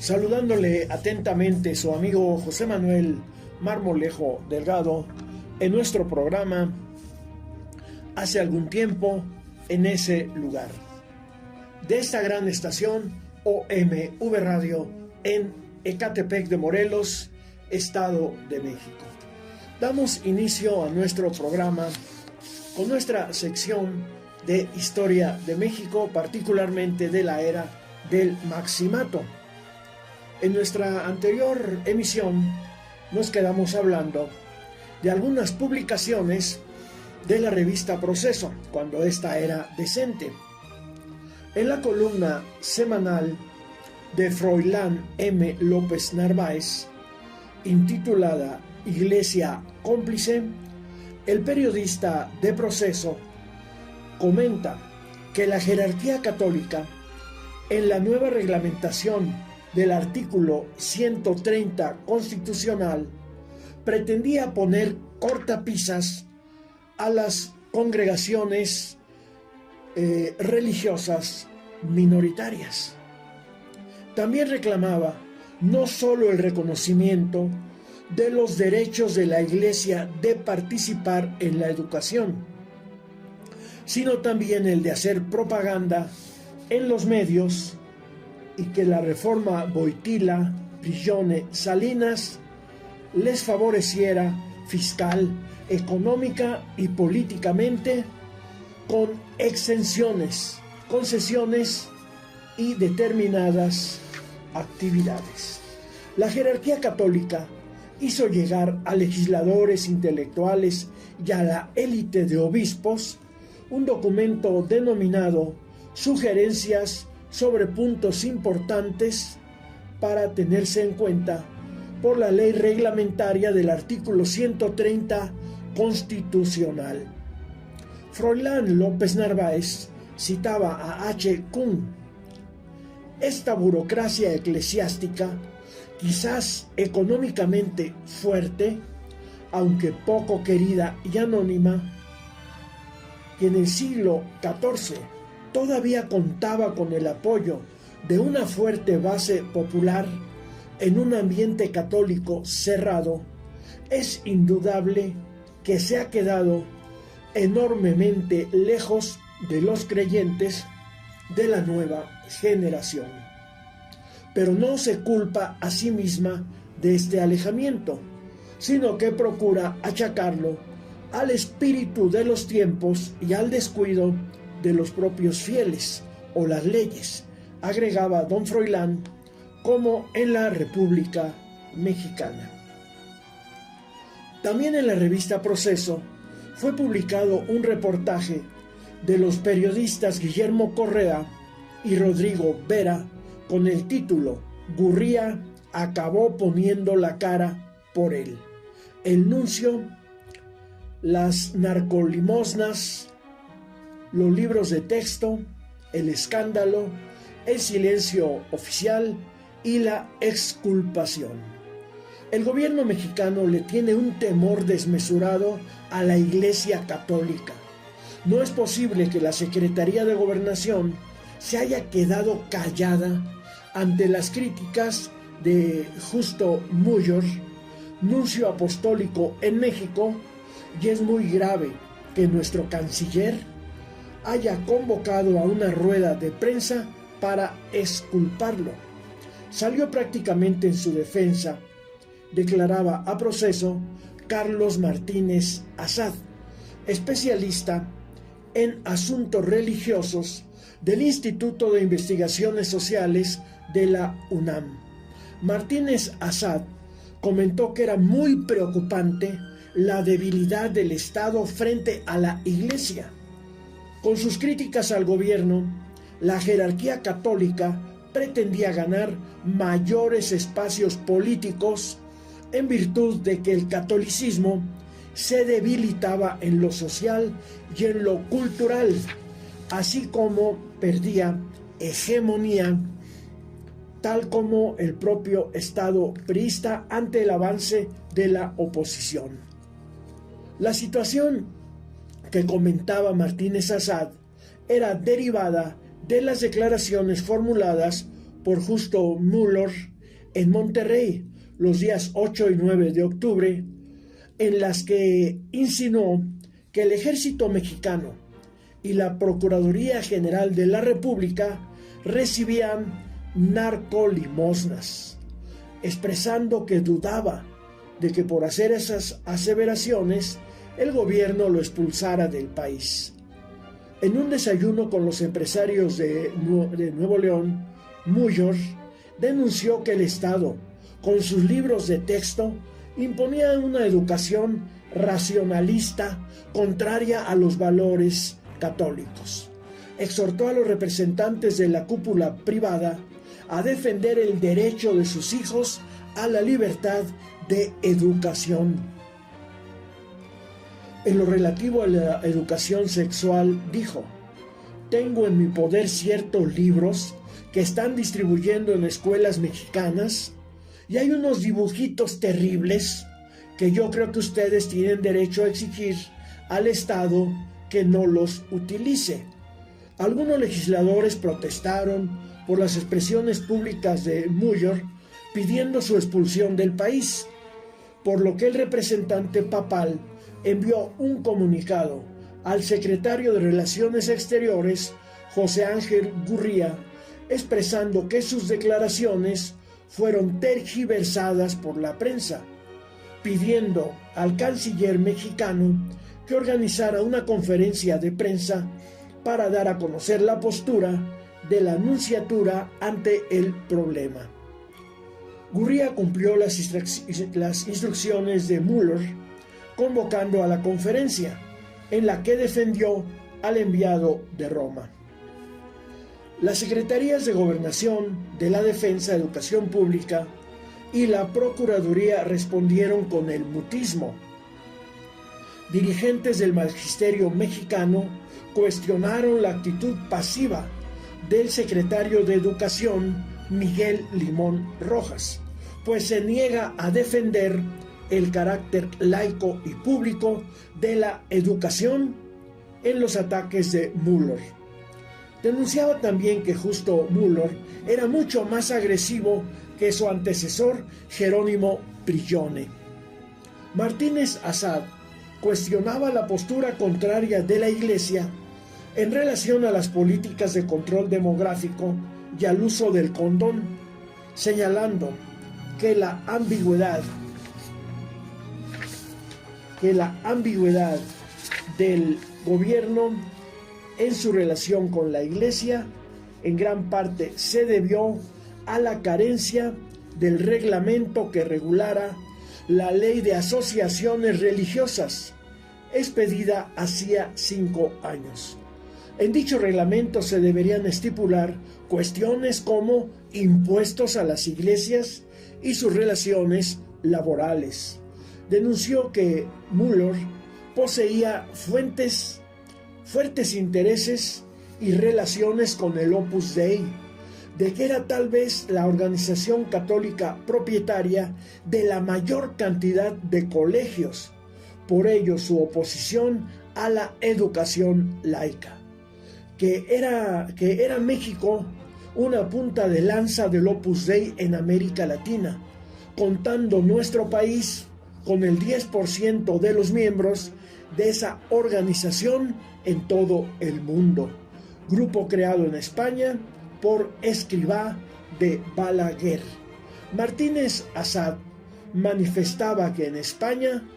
saludándole atentamente su amigo José Manuel Marmolejo Delgado en nuestro programa Hace algún tiempo en ese lugar, de esta gran estación OMV Radio en Ecatepec de Morelos, Estado de México. Damos inicio a nuestro programa con nuestra sección de Historia de México, particularmente de la era del Maximato. En nuestra anterior emisión nos quedamos hablando de algunas publicaciones de la revista Proceso, cuando ésta era decente. En la columna semanal de Froilán M. López Narváez, intitulada Iglesia cómplice, el periodista de Proceso comenta que la jerarquía católica, en la nueva reglamentación del artículo 130 constitucional, pretendía poner cortapisas a las congregaciones religiosas minoritarias. También reclamaba no solo el reconocimiento de los derechos de la Iglesia de participar en la educación, sino también el de hacer propaganda en los medios, y que la reforma Boitila, Prigione, Salinas les favoreciera fiscal, económica y políticamente, con exenciones, concesiones y determinadas actividades. La jerarquía católica hizo llegar a legisladores, intelectuales y a la élite de obispos un documento denominado Sugerencias sobre puntos importantes para tenerse en cuenta por la ley reglamentaria del artículo 130 constitucional. Froilán López Narváez citaba a H. Kuhn: esta burocracia eclesiástica, quizás económicamente fuerte, aunque poco querida y anónima, que en el siglo XIV todavía contaba con el apoyo de una fuerte base popular en un ambiente católico cerrado, es indudable que se ha quedado enormemente lejos de los creyentes de la nueva generación. Pero no se culpa a sí misma de este alejamiento, sino que procura achacarlo al espíritu de los tiempos y al descuido de los propios fieles o las leyes, agregaba don Froilán, como en la República Mexicana. También en la revista Proceso fue publicado un reportaje de los periodistas Guillermo Correa y Rodrigo Vera con el título Gurría acabó poniendo la cara por él. El nuncio, las narcolimosnas, los libros de texto, el escándalo, el silencio oficial y la exculpación. El gobierno mexicano le tiene un temor desmesurado a la Iglesia Católica. No es posible que la Secretaría de Gobernación se haya quedado callada ante las críticas de Justo Muller, nuncio apostólico en México, y es muy grave que nuestro canciller haya convocado a una rueda de prensa para exculparlo. Salió prácticamente en su defensa, declaraba a Proceso Carlos Martínez Azad, especialista en asuntos religiosos del Instituto de Investigaciones Sociales de la UNAM. Martínez Azad comentó que era muy preocupante la debilidad del Estado frente a la Iglesia. Con sus críticas al gobierno, la jerarquía católica pretendía ganar mayores espacios políticos en virtud de que el catolicismo se debilitaba en lo social y en lo cultural, así como perdía hegemonía, tal como el propio Estado priista ante el avance de la oposición. La situación que comentaba Martínez Azad era derivada de las declaraciones formuladas por Justo Müller en Monterrey los días 8 y 9 de octubre, en las que insinuó que el ejército mexicano y la Procuraduría General de la República recibían narcolimosnas, expresando que dudaba de que por hacer esas aseveraciones el gobierno lo expulsara del país. En un desayuno con los empresarios de Nuevo León, Müller denunció que el Estado, con sus libros de texto, imponía una educación racionalista contraria a los valores católicos. Exhortó a los representantes de la cúpula privada a defender el derecho de sus hijos a la libertad de educación. En lo relativo a la educación sexual, dijo: tengo en mi poder ciertos libros que están distribuyendo en escuelas mexicanas y hay unos dibujitos terribles que yo creo que ustedes tienen derecho a exigir al Estado que no los utilice. Algunos legisladores protestaron por las expresiones públicas de Müller pidiendo su expulsión del país, por lo que el representante papal envió un comunicado al secretario de Relaciones Exteriores, José Ángel Gurría, expresando que sus declaraciones fueron tergiversadas por la prensa, pidiendo al canciller mexicano que organizara una conferencia de prensa para dar a conocer la postura de la nunciatura ante el problema. Gurría cumplió las instrucciones de Müller, convocando a la conferencia, en la que defendió al enviado de Roma. Las Secretarías de Gobernación, de la Defensa, Educación Pública y la Procuraduría respondieron con el mutismo. Dirigentes del magisterio mexicano cuestionaron la actitud pasiva del secretario de Educación, Miguel Limón Rojas, pues se niega a defender el carácter laico y público de la educación en los ataques de Müller. Denunciaba también que justo Müller era mucho más agresivo que su antecesor Jerónimo Prigione. Martínez Assad cuestionaba la postura contraria de la Iglesia en relación a las políticas de control demográfico y al uso del condón, señalando que la ambigüedad del gobierno en su relación con la Iglesia en gran parte se debió a la carencia del reglamento que regulara la ley de asociaciones religiosas, expedida hacía 5 años. En dicho reglamento se deberían estipular cuestiones como impuestos a las iglesias y sus relaciones laborales. Denunció que Müller poseía fuertes intereses y relaciones con el Opus Dei, de que era tal vez la organización católica propietaria de la mayor cantidad de colegios, por ello su oposición a la educación laica, que era México una punta de lanza del Opus Dei en América Latina, contando nuestro país con el 10% de los miembros de esa organización en todo el mundo. Grupo creado en España por Escrivá de Balaguer. Martínez Assad manifestaba que en España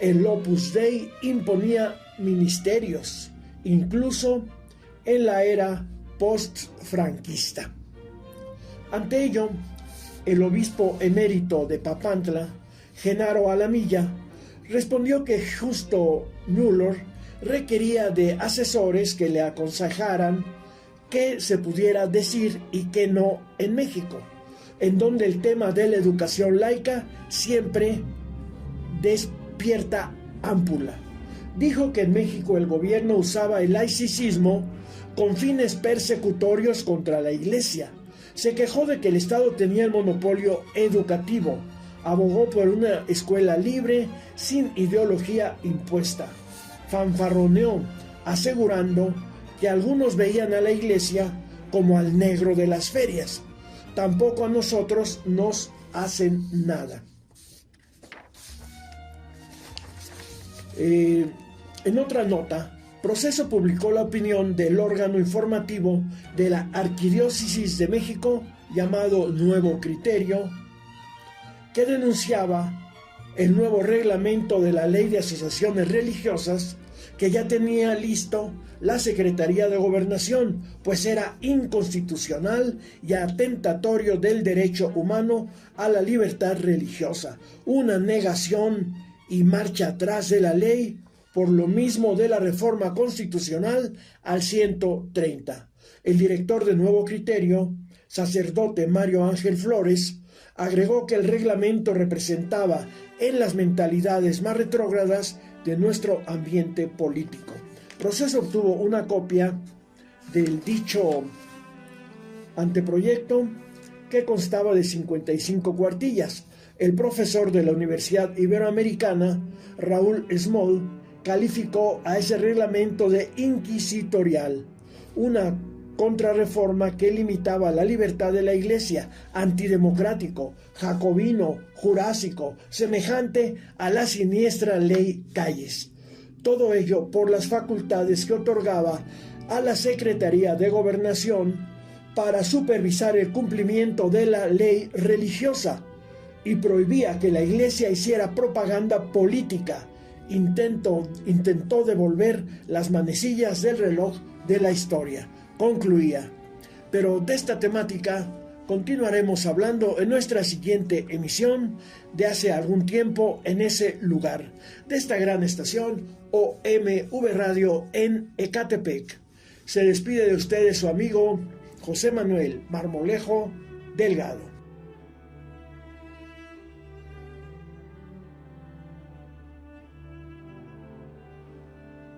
el Opus Dei imponía ministerios, incluso en la era post-franquista. Ante ello, el obispo emérito de Papantla, Genaro Alamilla, respondió que justo Müller requería de asesores que le aconsejaran qué se pudiera decir y qué no en México, en donde el tema de la educación laica siempre despierta ámpula. Dijo que en México el gobierno usaba el laicismo con fines persecutorios contra la Iglesia. Se quejó de que el Estado tenía el monopolio educativo. Abogó por una escuela libre, sin ideología impuesta. Fanfarroneó, asegurando que algunos veían a la Iglesia como al negro de las ferias, tampoco a nosotros nos hacen nada. En otra nota, Proceso publicó la opinión del órgano informativo de la Arquidiócesis de México llamado Nuevo Criterio, que denunciaba el nuevo reglamento de la Ley de Asociaciones Religiosas que ya tenía listo la Secretaría de Gobernación, pues era inconstitucional y atentatorio del derecho humano a la libertad religiosa, una negación y marcha atrás de la ley, por lo mismo de la reforma constitucional al 130. El director de Nuevo Criterio, sacerdote Mario Ángel Flores, agregó que el reglamento representaba en las mentalidades más retrógradas de nuestro ambiente político. Proceso obtuvo una copia del dicho anteproyecto, que constaba de 55 cuartillas. El profesor de la Universidad Iberoamericana, Raúl Small, calificó a ese reglamento de inquisitorial, una contrarreforma que limitaba la libertad de la Iglesia, antidemocrático, jacobino, jurásico, semejante a la siniestra ley Calles. Todo ello por las facultades que otorgaba a la Secretaría de Gobernación para supervisar el cumplimiento de la ley religiosa, y prohibía que la Iglesia hiciera propaganda política. Intentó devolver las manecillas del reloj de la historia. Concluía. Pero de esta temática continuaremos hablando en nuestra siguiente emisión de hace algún tiempo en ese lugar, de esta gran estación OMV Radio en Ecatepec. Se despide de ustedes su amigo José Manuel Marmolejo Delgado.